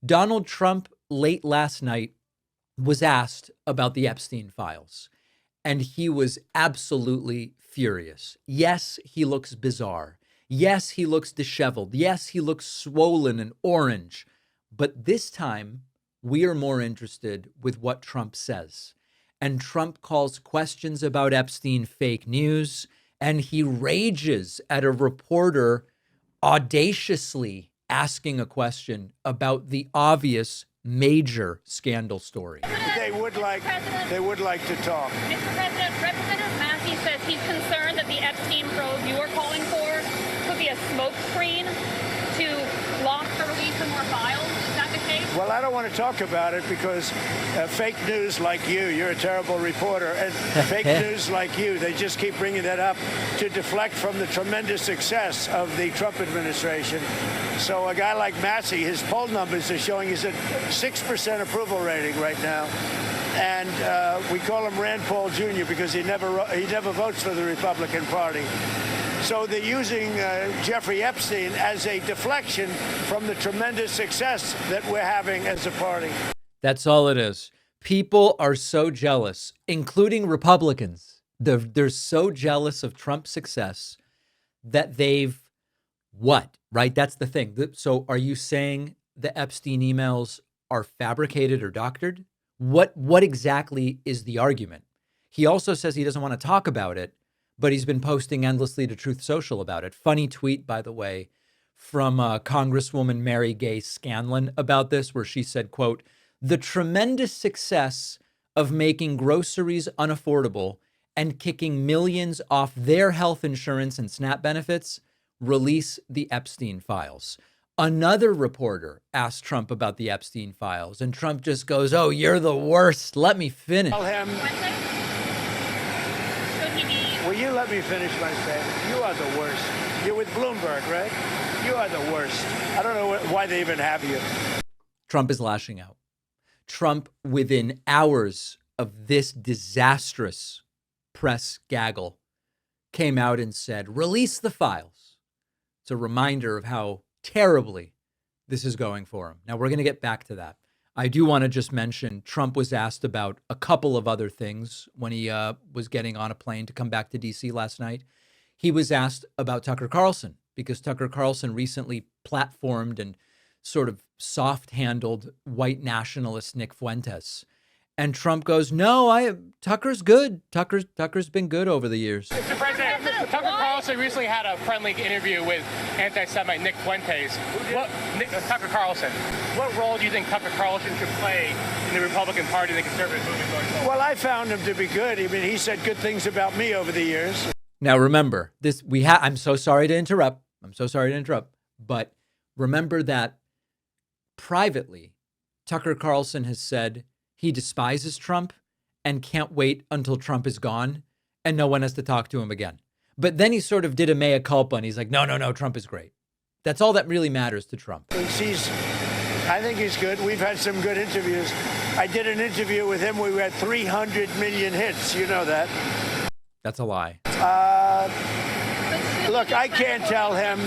Donald Trump, late last night, was asked about the Epstein files, and he was absolutely furious. Yes, he looks bizarre. Yes, he looks disheveled. Yes, he looks swollen and orange. But this time, we are more interested with what Trump says. And Trump calls questions about Epstein fake news, and he rages at a reporter audaciously asking a question about the obvious major scandal story. They would like to talk. Mr. President, Representative Massey says he's concerned that the Epstein probe you are calling for could be a smokescreen to block the release of more files. Is that the case? Well, I don't want to talk about it because fake news like you're a terrible reporter, and fake news like you, they just keep bringing that up to deflect from the tremendous success of the Trump administration. So a guy like Massey, his poll numbers are showing he's at 6% approval rating right now. And we call him Rand Paul Jr. because he never votes for the Republican Party. So they're using Jeffrey Epstein as a deflection from the tremendous success that we're having as a party. That's all it is. People are so jealous, including Republicans. They're so jealous of Trump's success that they've what? Right? That's the thing. So are you saying the Epstein emails are fabricated or doctored? What exactly is the argument? He also says he doesn't want to talk about it, but he's been posting endlessly to Truth Social about it. Funny tweet, by the way, from Congresswoman Mary Gay Scanlon about this, where she said, quote, "The tremendous success of making groceries unaffordable and kicking millions off their health insurance and SNAP benefits, release the Epstein files." Another reporter asked Trump about the Epstein files, and Trump just goes, "Oh, you're the worst. Let me finish." Tell him. Will you let me finish my statement? You are the worst. You're with Bloomberg, right? You are the worst. I don't know why they even have you. Trump is lashing out. Trump, within hours of this disastrous press gaggle, came out and said, "Release the files." It's a reminder of how terribly this is going for him. Now, we're going to get back to that. I do want to just mention Trump was asked about a couple of other things when he was getting on a plane to come back to D.C. last night. He was asked about Tucker Carlson because Tucker Carlson recently platformed and sort of soft-handled white nationalist Nick Fuentes. And Trump goes, "No, Tucker's good. Tucker's been good over the years." Mr. President, Tucker Carlson recently had a friendly interview with anti-Semite Nick Fuentes. Tucker Carlson, what role do you think Tucker Carlson should play in the Republican Party and the conservative movement going forward? Well, I found him to be good. I mean, he said good things about me over the years. Now, remember, I'm so sorry to interrupt. But remember that privately, Tucker Carlson has said he despises Trump and can't wait until Trump is gone and no one has to talk to him again. But then he sort of did a mea culpa and he's like, no, Trump is great. That's all that really matters to Trump. I think he's good. We've had some good interviews. I did an interview with him where we had 300 million hits. You know that. That's a lie. Look, I can't tell him.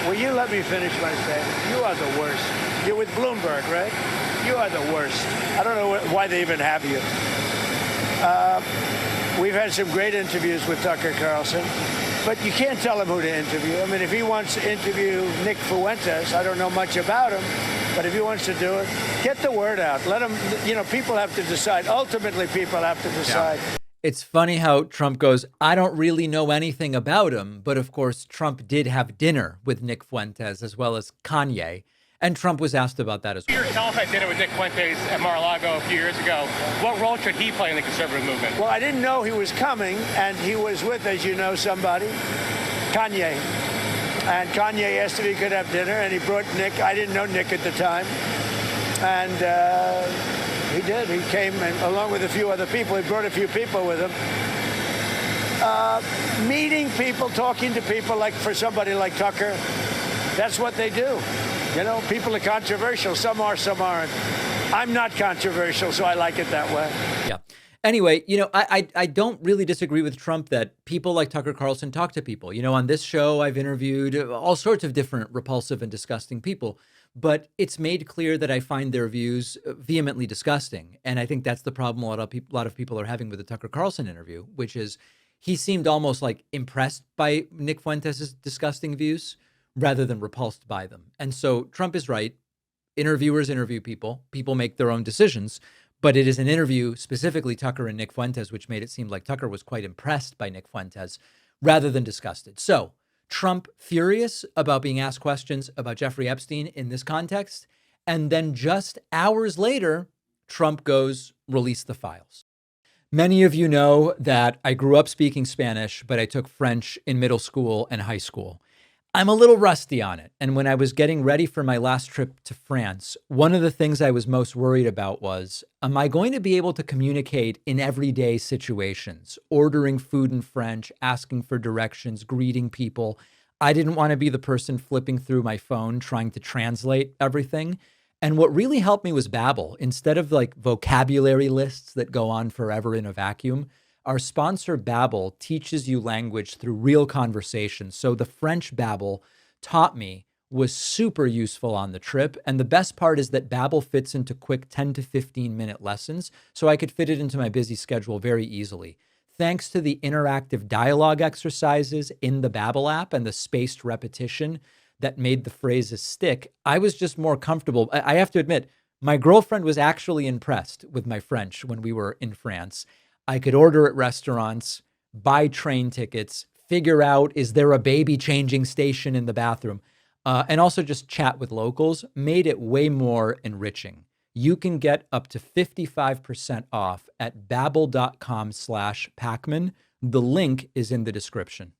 Will you let me finish my statement? You are the worst. You're with Bloomberg, right? You are the worst. I don't know why they even have you. We've had some great interviews with Tucker Carlson, but you can't tell him who to interview. I mean, if he wants to interview Nick Fuentes, I don't know much about him, but if he wants to do it, get the word out. Let him, people have to decide. Ultimately, people have to decide. Yeah. It's funny how Trump goes, "I don't really know anything about him." But of course, Trump did have dinner with Nick Fuentes as well as Kanye. And Trump was asked about that as well. You yourself had dinner with Nick Fuentes at Mar-a-Lago a few years ago. What role should he play in the conservative movement? Well, I didn't know he was coming, and he was with, as you know, somebody, Kanye. And Kanye asked if he could have dinner, and he brought Nick. I didn't know Nick at the time. And he did. He came, and along with a few other people. He brought a few people with him. Meeting people, talking to people, like for somebody like Tucker, that's what they do. People are controversial. Some are, some aren't. I'm not controversial, so I like it that way. Yeah. Anyway, I don't really disagree with Trump that people like Tucker Carlson talk to people. On this show, I've interviewed all sorts of different repulsive and disgusting people, but it's made clear that I find their views vehemently disgusting. And I think that's the problem a lot of people are having with the Tucker Carlson interview, which is he seemed almost like impressed by Nick Fuentes' disgusting views rather than repulsed by them. And so Trump is right. Interviewers interview people. People make their own decisions. But it is an interview, specifically Tucker and Nick Fuentes, which made it seem like Tucker was quite impressed by Nick Fuentes rather than disgusted. So Trump furious about being asked questions about Jeffrey Epstein in this context. And then just hours later, Trump goes, release the files. Many of you know that I grew up speaking Spanish, but I took French in middle school and high school. I'm a little rusty on it. And when I was getting ready for my last trip to France, one of the things I was most worried about was, am I going to be able to communicate in everyday situations, ordering food in French, asking for directions, greeting people? I didn't want to be the person flipping through my phone, trying to translate everything. And what really helped me was Babbel. Instead of like vocabulary lists that go on forever in a vacuum, our sponsor Babbel teaches you language through real conversations. So the French Babbel taught me was super useful on the trip. And the best part is that Babbel fits into quick 10 to 15 minute lessons. So I could fit it into my busy schedule very easily. Thanks to the interactive dialogue exercises in the Babbel app and the spaced repetition that made the phrases stick, I was just more comfortable. I have to admit, my girlfriend was actually impressed with my French when we were in France. I could order at restaurants, buy train tickets, figure out, is there a baby changing station in the bathroom? And also just chat with locals made it way more enriching. You can get up to 55% off at babbel.com/Pakman. The link is in the description.